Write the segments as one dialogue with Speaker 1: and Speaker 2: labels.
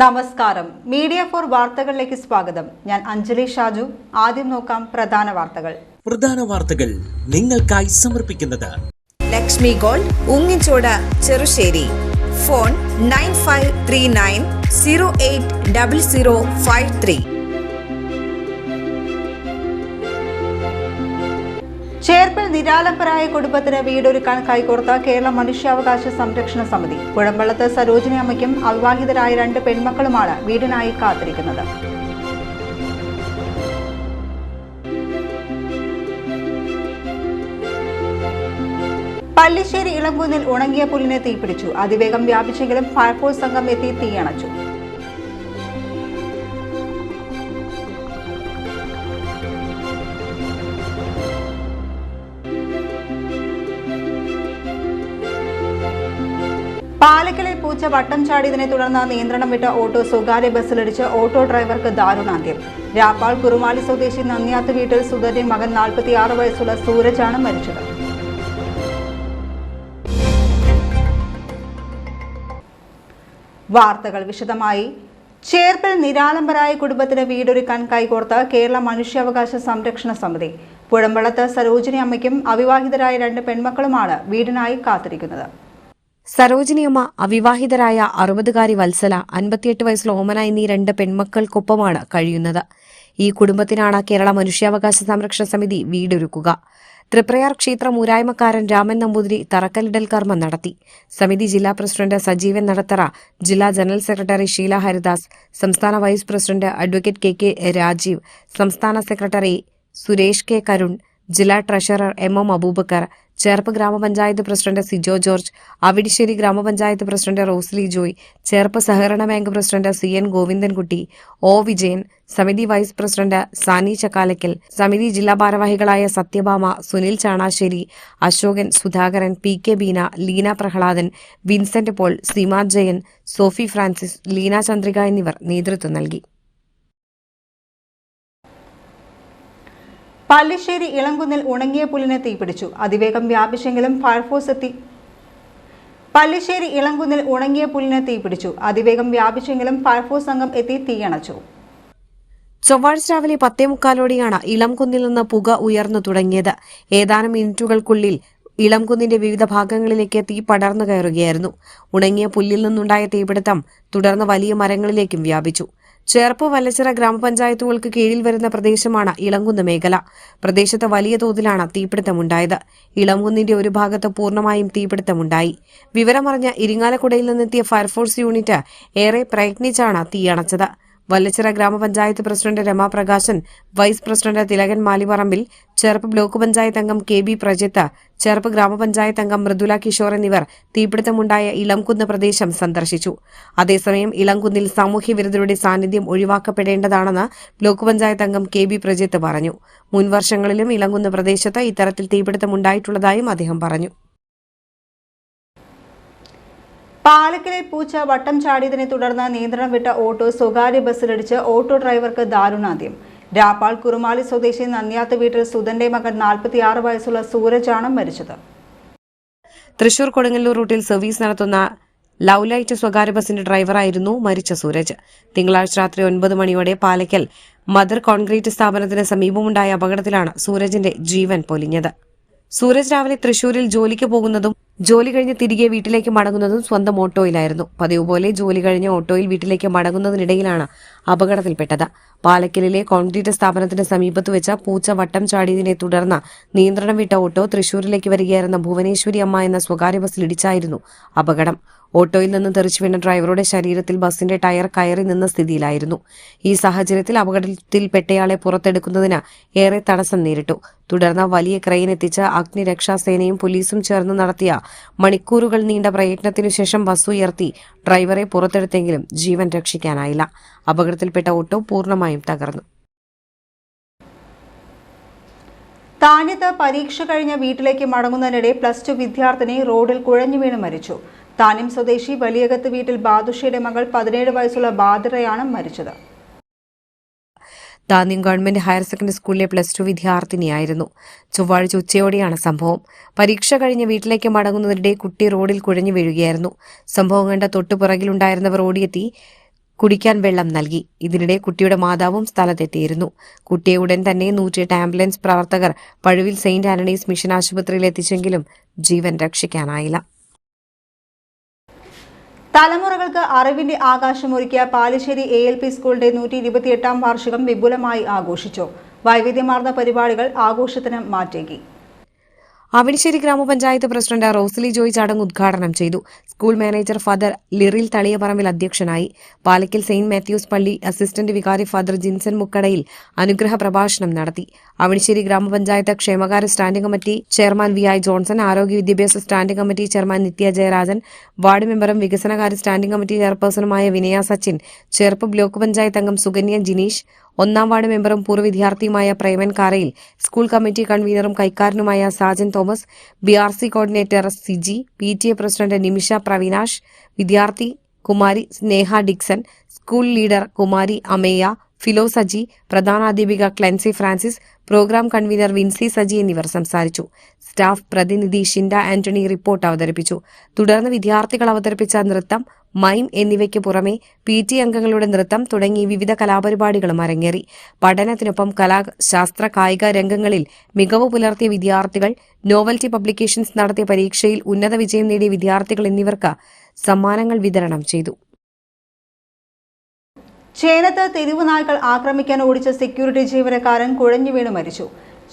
Speaker 1: നമസ്കാരം. Media for വാർത്തകളിലേക്ക് സ്വാഗതം. ഞാൻ അഞ്ജലി ഷാജു. ആദ്യം നോക്കാം പ്രധാന വാർത്തകൾ
Speaker 2: നിങ്ങൾക്കായി സമർപ്പിക്കുന്നത്
Speaker 3: ലക്ഷ്മി ഗോൾഡ്, ഉങ്ങിച്ചോട്, ചെറുശ്ശേരി. ഫോൺ 9539080053.
Speaker 1: ചേർപ്പിൽ നിരാലംബരായ കുടുംബത്തിന് വീടൊരുക്കാൻ കൈകോർത്ത കേരള മനുഷ്യാവകാശ സംരക്ഷണ സമിതി. കുഴമ്പളത്ത് സരോജിനി അമ്മയ്ക്കും അവിവാഹിതരായ 2 പെൺമക്കളുമാണ് വീടിനായി കാത്തിരിക്കുന്നത്. പല്ലിശ്ശേരി ഇളംകുന്നിൽ ഉണങ്ങിയ പുല്ലിനെ തീപിടിച്ചു. അതിവേഗം വ്യാപിച്ചെങ്കിലും ഫയർഫോഴ്സ് സംഘം എത്തി തീയണച്ചു. പാലക്കലിൽ പൂച്ച വട്ടം ചാടിയതിനെ തുടർന്ന് നിയന്ത്രണം വിട്ട ഓട്ടോ സ്വകാര്യ ബസ്സിലിടിച്ച് ഓട്ടോ ഡ്രൈവർക്ക് ദാരുണാന്ത്യം. രാപ്പാൾ കുറുമാലി സ്വദേശി നന്ദിയാത്ത് വീട്ടിൽ സുധന്റെ മകൻ 46 വയസ്സുള്ള സൂരജാണ് മരിച്ചത്. വാർത്തകൾ വിശദമായി. ചേർപ്പിൽ നിരാലംബരായ കുടുംബത്തിന് വീടൊരുക്കാൻ കൈകോർത്ത കേരള മനുഷ്യാവകാശ സംരക്ഷണ സമിതി. പുഴമ്പളത്ത് സരോജിനി അമ്മയ്ക്കും അവിവാഹിതരായ 2 പെൺമക്കളുമാണ് വീടിനായി കാത്തിരിക്കുന്നത്.
Speaker 4: സരോജിനിയമ്മ, അവിവാഹിതരായ 60-കാരി വത്സല, 58 വയസ്സുള്ള ഓമന എന്നീ 2 പെൺമക്കൾക്കൊപ്പമാണ് കഴിയുന്നത്. ഈ കുടുംബത്തിനാണ് കേരള മനുഷ്യാവകാശ സംരക്ഷണ സമിതി വീടൊരുക്കുക. തൃപ്രയാർ ക്ഷേത്രം ഊരായ്മക്കാരൻ രാമൻ നമ്പൂതിരി തറക്കല്ലിടൽ കർമ്മം നടത്തി. സമിതി ജില്ലാ പ്രസിഡന്റ് സജീവൻ നടത്തറ, ജില്ലാ ജനറൽ സെക്രട്ടറി ഷീല ഹരിദാസ്, സംസ്ഥാന vice president advocate K Rajeev, സംസ്ഥാന സെക്രട്ടറി സുരേഷ് കെ കരുൺ, ജില്ലാ ട്രഷറർ MM അബൂബക്കർ, ചേർപ്പ് ഗ്രാമപഞ്ചായത്ത് പ്രസിഡന്റ് സിജോ ജോർജ്, അവിടിശ്ശേരി ഗ്രാമപഞ്ചായത്ത് പ്രസിഡന്റ് റോസ്ലി ജോയ്, ചേർപ്പ് സഹകരണ bank president CN Govindankutty, O Vijayan, സമിതി വൈസ് പ്രസിഡന്റ് സാനി ചക്കാലക്കൽ, സമിതി ജില്ലാ ഭാരവാഹികളായ Satyabhama, Sunil Chanassery, Ashokan, Sudhakaran, PK Beena, Leena Prahladan, Vincent Paul, Seema Jayan, Sophie Francis, Leena Chandrika എന്നിവർ നേതൃത്വം നൽകി.
Speaker 1: പല്ലിശ്ശേരി ഇളംകുന്നിൽ ഉണങ്ങിയ പുല്ലിനെ തീപിടിച്ചു. അതിവേഗം വ്യാപിച്ചെങ്കിലും ഫയർഫോഴ്സ് എത്തി സംഘം എത്തി തീയണച്ചു.
Speaker 4: ചൊവ്വാഴ്ച രാവിലെ 10:45 ഇളംകുന്നിൽ നിന്ന് പുക ഉയർന്നു തുടങ്ങിയത്. ഏതാനും മിനിറ്റുകൾക്കുള്ളിൽ ഇളംകുന്നിന്റെ വിവിധ ഭാഗങ്ങളിലേക്ക് തീ പടർന്നു കയറുകയായിരുന്നു. ഉണങ്ങിയ പുല്ലിൽ നിന്നുണ്ടായ തീപിടുത്തം തുടർന്ന് വലിയ മരങ്ങളിലേക്കും വ്യാപിച്ചു. ചേർപ്പ് വല്ലച്ചിറ ഗ്രാമപഞ്ചായത്തുകൾക്ക് കീഴിൽ വരുന്ന പ്രദേശമാണ് ഇളംകുന്ന് മേഖല. പ്രദേശത്ത് വലിയ തോതിലാണ് തീപിടുത്തമുണ്ടായത്. ഇളംകുന്നിന്റെ ഒരു ഭാഗത്ത് പൂർണ്ണമായും തീപിടുത്തമുണ്ടായി. വിവരമറിഞ്ഞ ഇരിങ്ങാലക്കുടയിൽ നിന്നെത്തിയ ഫയർഫോഴ്സ് യൂണിറ്റ് ഏറെ പ്രയത്നിച്ചാണ് തീയണച്ചത്. Vallachira grama panchayat president Ramaprakashan, vice president Thilakan Maliparambil, Cherpu block panchayat അംഗം KB പ്രജിത്ത്, ചേർപ്പ് ഗ്രാമപഞ്ചായത്ത് അംഗം മൃദുല കിഷോർ എന്നിവർ തീപിടുത്തമുണ്ടായ ഇളംകുന്ന് പ്രദേശം സന്ദർശിച്ചു. അതേസമയം ഇളംകുന്നിൽ സാമൂഹ്യവിരുദ്ധരുടെ സാന്നിധ്യം ഒഴിവാക്കപ്പെടേണ്ടതാണെന്ന് ബ്ലോക്ക് പഞ്ചായത്ത് അംഗം KB പ്രജിത്ത് പറഞ്ഞു. മുൻവർഷങ്ങളിലും ഇളംകുന്ന് പ്രദേശത്ത് ഇത്തരത്തിൽ തീപിടുത്തമുണ്ടായിട്ടുള്ളതായും അദ്ദേഹം പറഞ്ഞു.
Speaker 1: പാലക്കലിൽ പൂച്ച വട്ടം ചാടിയതിനെ തുടർന്ന് നിയന്ത്രണം വിട്ട ഓട്ടോ സ്വകാര്യ ബസ്സിലിടിച്ച് ഓട്ടോ ഡ്രൈവർക്ക് ദാരുണാന്ത്യം. രാപ്പാൾ കുറുമാലി സ്വദേശി നന്ദിയാത്ത് വീട്ടിൽ സുധന്റെ മകൻ 46 വയസ്സുള്ള സൂരജാണ് മരിച്ചത്.
Speaker 4: തൃശൂർ കൊടുങ്ങല്ലൂർ റൂട്ടിൽ സർവീസ് നടത്തുന്ന ലവ് ലൈറ്റ് സ്വകാര്യ ബസിന്റെ ഡ്രൈവറായിരുന്നു മരിച്ച സൂരജ്. തിങ്കളാഴ്ച രാത്രി 9 മണിയോടെ പാലക്കൽ മദർ കോൺക്രീറ്റ് സ്ഥാപനത്തിന് സമീപമുണ്ടായ അപകടത്തിലാണ് സൂരജിന്റെ ജീവൻ പൊലിഞ്ഞത്. സൂരജ് രാവിലെ തൃശൂരിൽ ജോലിക്ക് പോകുന്നതും ജോലി കഴിഞ്ഞ് തിരികെ വീട്ടിലേക്ക് മടങ്ങുന്നതും സ്വന്തം ഓട്ടോയിലായിരുന്നു. പതിവ് പോലെ ജോലി കഴിഞ്ഞ് ഓട്ടോയിൽ വീട്ടിലേക്ക് മടങ്ങുന്നതിനിടയിലാണ് അപകടത്തിൽപ്പെട്ടത്. പാലക്കലിലെ കോൺക്രീറ്റ് സ്ഥാപനത്തിന് സമീപത്ത് വെച്ച പൂച്ച വട്ടം ചാടിയതിനെ തുടർന്ന് നിയന്ത്രണം വിട്ട ഓട്ടോ തൃശൂരിലേക്ക് വരികയായിരുന്ന ഭുവനേശ്വരി അമ്മ എന്ന സ്വകാര്യ ബസ്സിലിടിച്ചായിരുന്നു അപകടം. ഓട്ടോയിൽ നിന്ന് തെറിച്ചു വീണ ഡ്രൈവറുടെ ശരീരത്തിൽ ബസിന്റെ ടയർ കയറി നിന്ന സ്ഥിതിയിലായിരുന്നു. ഈ സാഹചര്യത്തിൽ അപകടത്തിൽപ്പെട്ടയാളെ പുറത്തെടുക്കുന്നതിന് ഏറെ തടസ്സം നേരിട്ടു. തുടർന്ന് വലിയ ക്രെയിൻ എത്തിച്ച് അഗ്നിരക്ഷാസേനയും പോലീസും ചേർന്ന് നടത്തിയ മണിക്കൂറുകൾ നീണ്ട പ്രയത്നത്തിനു ശേഷം ബസ് ഉയർത്തി ഡ്രൈവറെ പുറത്തെടുത്തെങ്കിലും ജീവൻ രക്ഷിക്കാനായില്ല. അപകടത്തിൽപ്പെട്ട ഓട്ടോ പൂർണ്ണമായും തകർന്നു.
Speaker 1: താന്യത്ത് പരീക്ഷ കഴിഞ്ഞ വീട്ടിലേക്ക് മടങ്ങുന്നതിനിടെ +2 വിദ്യാർത്ഥിനി റോഡിൽ കുഴഞ്ഞു വീണ് മരിച്ചു. താന്യം സ്വദേശി വലിയകത്ത് വീട്ടിൽ ബാദുഷയുടെ മകൾ 17 വയസ്സുള്ള ബാദിറയാണ് മരിച്ചത്.
Speaker 4: താന്യം ഗവൺമെന്റ് ഹയർ സെക്കൻഡറി സ്കൂളിലെ +2 വിദ്യാർത്ഥിനിയായിരുന്നു. ചൊവ്വാഴ്ച ഉച്ചയോടെയാണ് സംഭവം. പരീക്ഷ കഴിഞ്ഞ് വീട്ടിലേക്ക് മടങ്ങുന്നതിനിടെ കുട്ടി റോഡിൽ കുഴഞ്ഞു വീഴുകയായിരുന്നു. സംഭവം കണ്ട തൊട്ടുപുറകിലുണ്ടായിരുന്നവർ ഓടിയെത്തി കുടിക്കാൻ വെള്ളം നൽകി. ഇതിനിടെ കുട്ടിയുടെ മാതാവും സ്ഥലത്തെത്തിയിരുന്നു. കുട്ടിയെ ഉടൻ തന്നെ 108 ആംബുലൻസ് പ്രവർത്തകർ പഴുവിൽ സെയിന്റ് ആന്റണീസ് മിഷൻ ആശുപത്രിയിൽ എത്തിച്ചെങ്കിലും ജീവൻ രക്ഷിക്കാനായില്ല.
Speaker 1: തലമുറകൾക്ക് അറിവിന്റെ ആകാശമൊരുക്കിയ പാലിശ്ശേരി ALP സ്കൂളിന്റെ 128ാം വാർഷികം വിപുലമായി ആഘോഷിച്ചു. വൈവിധ്യമാർന്ന പരിപാടികൾ ആഘോഷത്തിന് മാറ്റേകി.
Speaker 4: അവണിശ്ശേരി ഗ്രാമപഞ്ചായത്ത് പ്രസിഡന്റ് റോസ്ലി ജോയ് ചടങ്ങ് ഉദ്ഘാടനം ചെയ്തു. സ്കൂൾ മാനേജർ ഫാദർ ലിറിൽ തളിയപറമ്പിൽ അധ്യക്ഷനായി. പാലക്കൽ സെയിന്റ് മാത്യൂസ് പള്ളി അസിസ്റ്റന്റ് വികാരി ഫാദർ ജിൻസൺ മുക്കടയിൽ അനുഗ്രഹ പ്രഭാഷണം നടത്തി. അവണിശ്ശേരി ഗ്രാമപഞ്ചായത്ത് ക്ഷേമകാര്യ standing committee chairman VI Johnson, ആരോഗ്യ വിദ്യാഭ്യാസ സ്റ്റാൻഡിംഗ് കമ്മിറ്റി ചെയർമാൻ നിത്യ ജയരാജൻ, വാർഡ് മെമ്പറും വികസനകാര്യ സ്റ്റാൻഡിംഗ് കമ്മിറ്റി ചെയർപേഴ്സണുമായ വിനയ സച്ചിൻ, ചെറുപ്പ് ബ്ലോക്ക് പഞ്ചായത്ത് അംഗം സുകന്യ ജിനീഷ്, 1ാം വാർഡ് മെമ്പറും പൂർവ്വ വിദ്യാർത്ഥിയുമായ പ്രേമൻ കാരയിൽ, സ്കൂൾ കമ്മിറ്റി കൺവീനറും കൈക്കാരനുമായ Sajan Thomas, BRC coordinator Siji, PTA president Nimisha Praveenash, വിദ്യാർത്ഥി കുമാരി സ്നേഹ ഡിക്സൺ, സ്കൂൾ ലീഡർ കുമാരി അമേയ, ഫിലോ സജി, പ്രധാനാധ്യാപിക Clency Francis, programme convener Vinsy Saji എന്നിവർ സംസാരിച്ചു. സ്റ്റാഫ് പ്രതിനിധി ഷിൻഡ ആന്റണി റിപ്പോർട്ട് അവതരിപ്പിച്ചു. തുടർന്ന് വിദ്യാർത്ഥികൾ അവതരിപ്പിച്ച നൃത്തം, മൈം എന്നിവയ്ക്ക് പുറമെ PTA അംഗങ്ങളുടെ നൃത്തം തുടങ്ങി വിവിധ കലാപരിപാടികളും അരങ്ങേറി. പഠനത്തിനൊപ്പം കലാ, ശാസ്ത്ര, കായിക രംഗങ്ങളിൽ മികവ് പുലർത്തിയ വിദ്യാർത്ഥികൾ, നോവൽറ്റി പബ്ലിക്കേഷൻസ് നടത്തിയ പരീക്ഷയിൽ ഉന്നത വിജയം നേടിയ വിദ്യാർത്ഥികൾ എന്നിവർക്ക് സമ്മാനങ്ങൾ വിതരണം ചെയ്തു.
Speaker 1: ചേനത്ത് തെരുവുനായ്ക്കൾ ആക്രമിക്കാൻ ഓടിച്ച സെക്യൂരിറ്റി ജീവനക്കാരൻ കുഴഞ്ഞു വീണ് മരിച്ചു.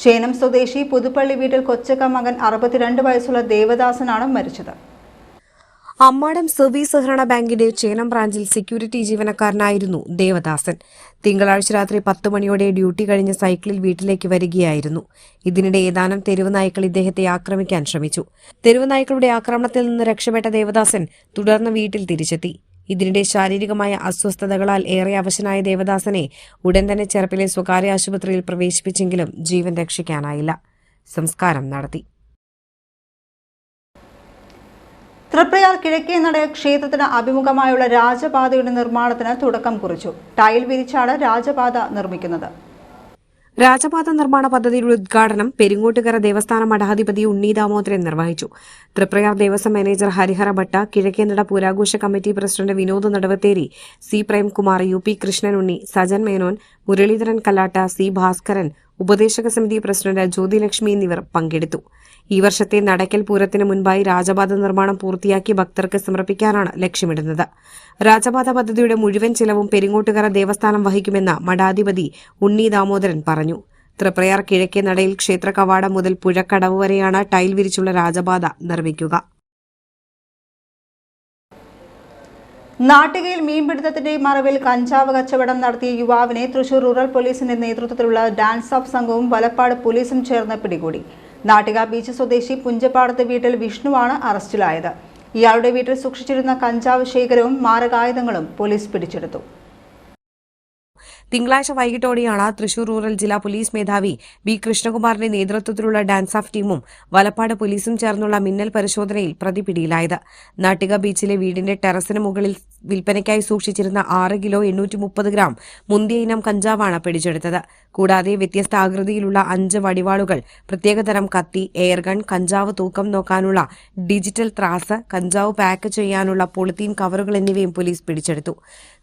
Speaker 1: ചേനം സ്വദേശി പുതുപ്പള്ളി വീട്ടിൽ കൊച്ചക്ക മകൻ 62 വയസ്സുള്ള ദേവദാസനാണ് മരിച്ചത്.
Speaker 4: അമ്മാടം സർവീസ് സഹകരണ ബാങ്കിന്റെ ചേനം ബ്രാഞ്ചിൽ സെക്യൂരിറ്റി ജീവനക്കാരനായിരുന്നു ദേവദാസൻ. തിങ്കളാഴ്ച രാത്രി 10 മണിയോടെ ഡ്യൂട്ടി കഴിഞ്ഞ് സൈക്കിളിൽ വീട്ടിലേക്ക് വരികയായിരുന്നു. ഇതിനിടെ ഏതാനും തെരുവുനായ്ക്കൾ ഇദ്ദേഹത്തെ ആക്രമിക്കാൻ ശ്രമിച്ചു. തെരുവുനായ്ക്കളുടെ ആക്രമണത്തിൽ നിന്ന് രക്ഷപ്പെട്ട ദേവദാസൻ തുടർന്ന് വീട്ടിൽ തിരിച്ചെത്തി. ഇതിനിടെ ശാരീരികമായ അസ്വസ്ഥതകളാൽ ഏറെ അവശനായ ദേവദാസനെ ഉടൻ തന്നെ ചെർപ്പിലെ സ്വകാര്യ ആശുപത്രിയിൽ പ്രവേശിപ്പിച്ചെങ്കിലും ജീവൻ രക്ഷിക്കാനായില്ല. സംസ്കാരം നടത്തി.
Speaker 1: തൃപ്രയാർ കിഴക്കേനട ക്ഷേത്രത്തിന് അഭിമുഖമായുള്ള രാജപാതയുടെ നിർമ്മാണത്തിന് തുടക്കം കുറിച്ചു. ടൈൽ വിരിച്ചാണ് രാജപാത നിർമ്മിക്കുന്നത്.
Speaker 4: രാജപാത നിർമ്മാണ പദ്ധതിയുടെ ഉദ്ഘാടനം പെരിങ്ങോട്ടുകര ദേവസ്ഥാന മഠാധിപതി ഉണ്ണി ദാമോദരൻ നിർവഹിച്ചു. തൃപ്രയാർ ദേവസ്വം മാനേജർ ഹരിഹര ഭട്ട, കിഴക്കേനട പൂരാഘോഷ committee president Vinod Naduvatheri, C Premkumar, UP Krishnanunni, Sajan Menon, Muraleedharan Kallatta, C Bhaskaran, ഉപദേശക സമിതി പ്രസിഡന്റ് ജ്യോതിലക്ഷ്മി എന്നിവർ പങ്കെടുത്തു. ഈ വർഷത്തെ നടക്കൽ പൂരത്തിന് മുൻപായി രാജപാത നിർമ്മാണം പൂർത്തിയാക്കി ഭക്തർക്ക് സമർപ്പിക്കാനാണ് ലക്ഷ്യമിടുന്നത്. രാജപാത പദ്ധതിയുടെ മുഴുവൻ ചിലവും പെരിങ്ങോട്ടുകര ദേവസ്ഥാനം വഹിക്കുമെന്ന് മഠാധിപതി ഉണ്ണി ദാമോദരൻ പറഞ്ഞു. തൃപ്രയാർ കിഴക്കേ നടയിൽ ക്ഷേത്ര കവാടം മുതൽ പുഴക്കടവ് വരെയാണ് ടൈൽ വിരിച്ചുള്ള രാജപാത നിർമ്മിക്കുക.
Speaker 1: നാട്ടികയിൽ മീൻപിടുത്തത്തിന്റെ മറവിൽ കഞ്ചാവ് കച്ചവടം നടത്തിയ യുവാവിനെ തൃശൂർ റൂറൽ പോലീസിന്റെ നേതൃത്വത്തിലുള്ള ഡാൻസ് ഓഫ് സംഘവും വലപ്പാട് പോലീസും ചേർന്ന് പിടികൂടി. നാട്ടിക ബീച്ച് സ്വദേശി പുഞ്ചപ്പാടത്ത് വീട്ടിൽ വിഷ്ണുവാണ് അറസ്റ്റിലായത്. ഇയാളുടെ വീട്ടിൽ സൂക്ഷിച്ചിരുന്ന കഞ്ചാവ് ശേഖരവും മാരകായുധങ്ങളും പോലീസ് പിടിച്ചെടുത്തു.
Speaker 4: തിങ്കളാഴ്ച വൈകിട്ടോടെയാണ് തൃശൂർ റൂറൽ ജില്ലാ പോലീസ് മേധാവി B കൃഷ്ണകുമാറിന്റെ നേതൃത്വത്തിലുള്ള ഡാൻസ് ഓഫ് ടീമും വലപ്പാട് പോലീസും ചേർന്നുള്ള മിന്നൽ പരിശോധനയിൽ പ്രതി പിടിയിലായത്. നാട്ടിക ബീച്ചിലെ വീടിന്റെ ടെറസിന് മുകളിൽ വിൽപ്പനയ്ക്കായി സൂക്ഷിച്ചിരുന്ന 6 കിലോ 830 ഗ്രാം മുന്തിയ ഇനം കഞ്ചാവാണ് പിടിച്ചെടുത്തത്. കൂടാതെ വ്യത്യസ്ത ആകൃതിയിലുള്ള 5 വടിവാളുകൾ, പ്രത്യേകതരം കത്തി, എയർഗൺ, കഞ്ചാവ് തൂക്കം നോക്കാനുള്ള ഡിജിറ്റൽ ത്രാസ്, കഞ്ചാവ് പാക്ക് ചെയ്യാനുള്ള പോളിത്തീൻ കവറുകൾ എന്നിവയും പോലീസ് പിടിച്ചെടുത്തു.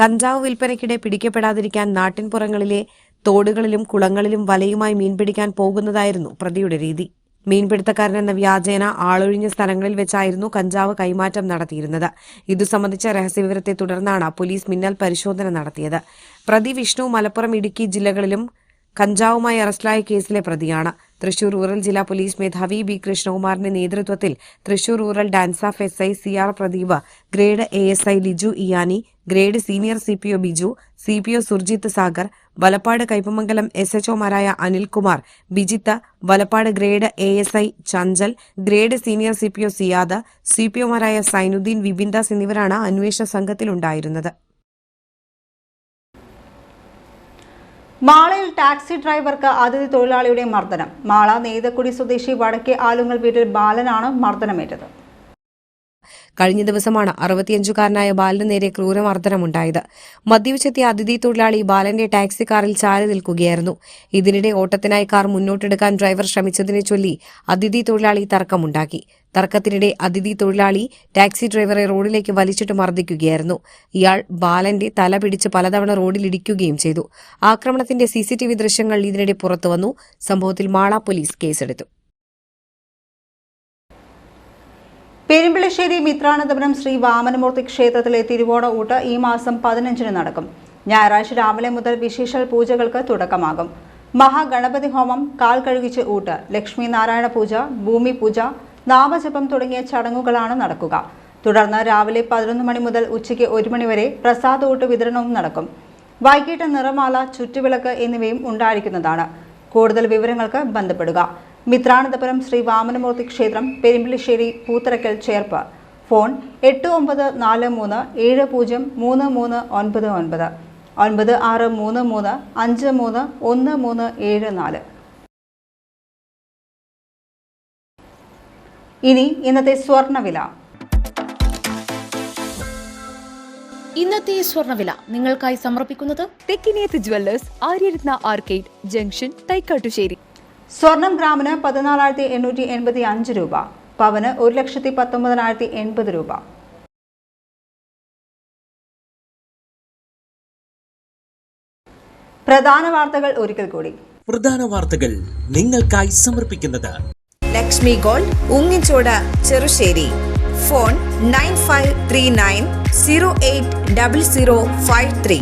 Speaker 4: കഞ്ചാവ് വിൽപ്പനയ്ക്കിടെ പിടിക്കപ്പെടാതിരിക്കാൻ നാട്ടിൻപുറങ്ങളിലെ തോടുകളിലും കുളങ്ങളിലും വലയുമായി മീൻപിടിക്കാൻ പോകുന്നതായിരുന്നു പ്രതിയുടെ രീതി. മീൻപിടുത്തക്കാരനെന്ന വ്യാജേന ആളൊഴിഞ്ഞ സ്ഥലങ്ങളിൽ വെച്ചായിരുന്നു കഞ്ചാവ് കൈമാറ്റം നടത്തിയിരുന്നത്. ഇതു സംബന്ധിച്ച രഹസ്യവിവരത്തെ തുടർന്നാണ് പോലീസ് മിന്നൽ പരിശോധന നടത്തിയത്. പ്രതി വിഷ്ണു മലപ്പുറം, ഇടുക്കി ജില്ലകളിലും കഞ്ചാവുമായി അറസ്റ്റിലായ കേസിലെ പ്രതിയാണ്. തൃശൂർ റൂറൽ ജില്ലാ പോലീസ് മേധാവി B കൃഷ്ണകുമാറിന്റെ നേതൃത്വത്തിൽ Thrissur rural dance off SI CR Pradeep, grade ASI Liju Iyani, grade senior CPO Biju, CPO Surjith Sagar, Valappad Kaipamangalam SHOമാരായ Anilkumar, Bijith, Valappad grade ASI Chanchal, grade senior CPO Siyad, CPOമാരായ സൈനുദ്ദീൻ, വിപിൻദാസ് എന്നിവരാണ് അന്വേഷണ സംഘത്തിലുണ്ടായിരുന്നത്.
Speaker 1: മാളയിൽ ടാക്സി ഡ്രൈവർക്ക് അതിഥി തൊഴിലാളിയുടെ മർദ്ദനം. മാള നെയ്തക്കുടി സ്വദേശി വടക്കേ ആലുങ്ങൽ വീട്ടിൽ ബാലനാണ് മർദ്ദനമേറ്റത്.
Speaker 4: കഴിഞ്ഞ ദിവസമാണ് 65-കാരനായ ബാലന് നേരെ ക്രൂരമർദ്ദനമുണ്ടായത്. മദ്യപിച്ചെത്തിയ അതിഥി തൊഴിലാളി ബാലന്റെ ടാക്സി കാറിൽ ചാരി നിൽക്കുകയായിരുന്നു. ഇതിനിടെ ഓട്ടത്തിനായി കാർ മുന്നോട്ടെടുക്കാൻ ഡ്രൈവർ ശ്രമിച്ചതിനെ ചൊല്ലി അതിഥി തൊഴിലാളി തർക്കമുണ്ടാക്കി. തർക്കത്തിനിടെ അതിഥി തൊഴിലാളി ടാക്സി ഡ്രൈവറെ റോഡിലേക്ക് വലിച്ചിട്ട് മർദ്ദിക്കുകയായിരുന്നു. ഇയാൾ ബാലന്റെ തല പിടിച്ച് പലതവണ റോഡിലിടിക്കുകയും ചെയ്തു. ആക്രമണത്തിന്റെ CCTV ദൃശ്യങ്ങൾ ഇതിനിടെ പുറത്തുവന്നു. സംഭവത്തിൽ മാള പോലീസ് കേസെടുത്തു.
Speaker 1: പെരുമ്പിളിശ്ശേരി മിത്രാനന്തപുരം ശ്രീ വാമനമൂർത്തി ക്ഷേത്രത്തിലെ തിരുവോണ ഊട്ട് ഈ മാസം 15-ന് നടക്കും. ഞായറാഴ്ച രാവിലെ മുതൽ വിശേഷാൽ പൂജകൾക്ക് തുടക്കമാകും. മഹാഗണപതി ഹോമം, കാൽ കഴുകിച്ച് ഊട്ട്, ലക്ഷ്മി നാരായണ പൂജ, ഭൂമി പൂജ, നാമജപം തുടങ്ങിയ ചടങ്ങുകളാണ് നടക്കുക. തുടർന്ന് രാവിലെ 11 മണി മുതൽ ഉച്ചയ്ക്ക് 1 മണി വരെ പ്രസാദ ഊട്ട് വിതരണവും നടക്കും. വൈകിട്ട് നിറമാല, ചുറ്റുവിളക്ക് എന്നിവയും ഉണ്ടായിരിക്കുന്നതാണ്. കൂടുതൽ വിവരങ്ങൾക്ക് ബന്ധപ്പെടുക. മിത്രാനന്തപുരം ശ്രീ വാമനമൂർത്തി ക്ഷേത്രം, പെരുമ്പിളിശ്ശേരി, പൂത്തറക്കൽ, ചേർപ്പ്. ഫോൺ 8943703399 9633531374. ഇനി ഇന്നത്തെ സ്വർണ്ണവില.
Speaker 5: ഇന്നത്തെ സ്വർണ്ണവില നിങ്ങൾക്കായി സമർപ്പിക്കുന്നത്
Speaker 6: Thekkiniyath jewellers, Aryaratna arcade junction, Thaikkattussery.
Speaker 1: സ്വർണം ഗ്രാമിന് 14,885 രൂപ, പവന് 1,19,080 രൂപ. പ്രധാന വാർത്തകൾ ഒരിക്കൽ കൂടി.
Speaker 2: പ്രധാന വാർത്തകൾ നിങ്ങൾക്കായി സമർപ്പിക്കുന്നത്
Speaker 3: ലക്ഷ്മി ഗോൾഡ്, ഉങ്ങിച്ചോട്, ചെറുശ്ശേരി. ഫോൺ 9539080053.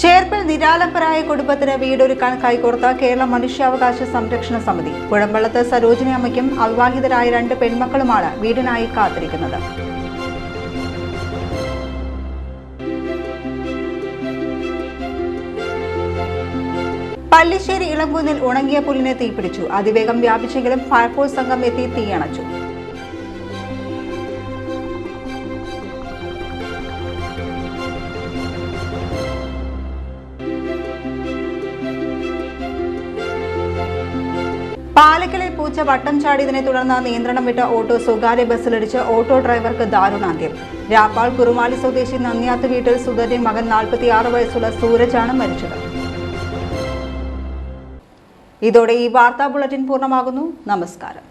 Speaker 1: ചേർപ്പിൽ നിരാലംബരായ കുടുംബത്തിന് വീടൊരുക്കാൻ കൈകോർത്ത കേരള മനുഷ്യാവകാശ സംരക്ഷണ സമിതി. കുഴമ്പള്ളത്ത് സരോജിനി അമ്മയ്ക്കും അവിവാഹിതരായ 2 പെൺമക്കളുമാണ് വീടിനായി കാത്തിരിക്കുന്നത്. പല്ലിശ്ശേരി ഇളങ്കുന്നിൽ ഉണങ്ങിയ പുല്ലിനെ തീപിടിച്ചു. അതിവേഗം വ്യാപിച്ചെങ്കിലും ഫയർഫോഴ്സ് സംഘം എത്തി തീയണച്ചു. പാലക്കലിൽ പൂച്ച വട്ടം ചാടിയതിനെ തുടർന്ന് നിയന്ത്രണം വിട്ട ഓട്ടോ സ്വകാര്യ ബസ്സിലിടിച്ച് ഓട്ടോ ഡ്രൈവർക്ക് ദാരുണാന്ത്യം. രാപ്പാൾ കുറുമാലി സ്വദേശി നന്ദിയാത്ത് വീട്ടിൽ സുധന്റെ മകൻ 46 വയസ്സുള്ള സൂരജാണ് മരിച്ചത്. ഇതോടെ ഈ വാർത്താ ബുള്ളറ്റിൻ പൂർണ്ണമാകുന്നു. നമസ്കാരം.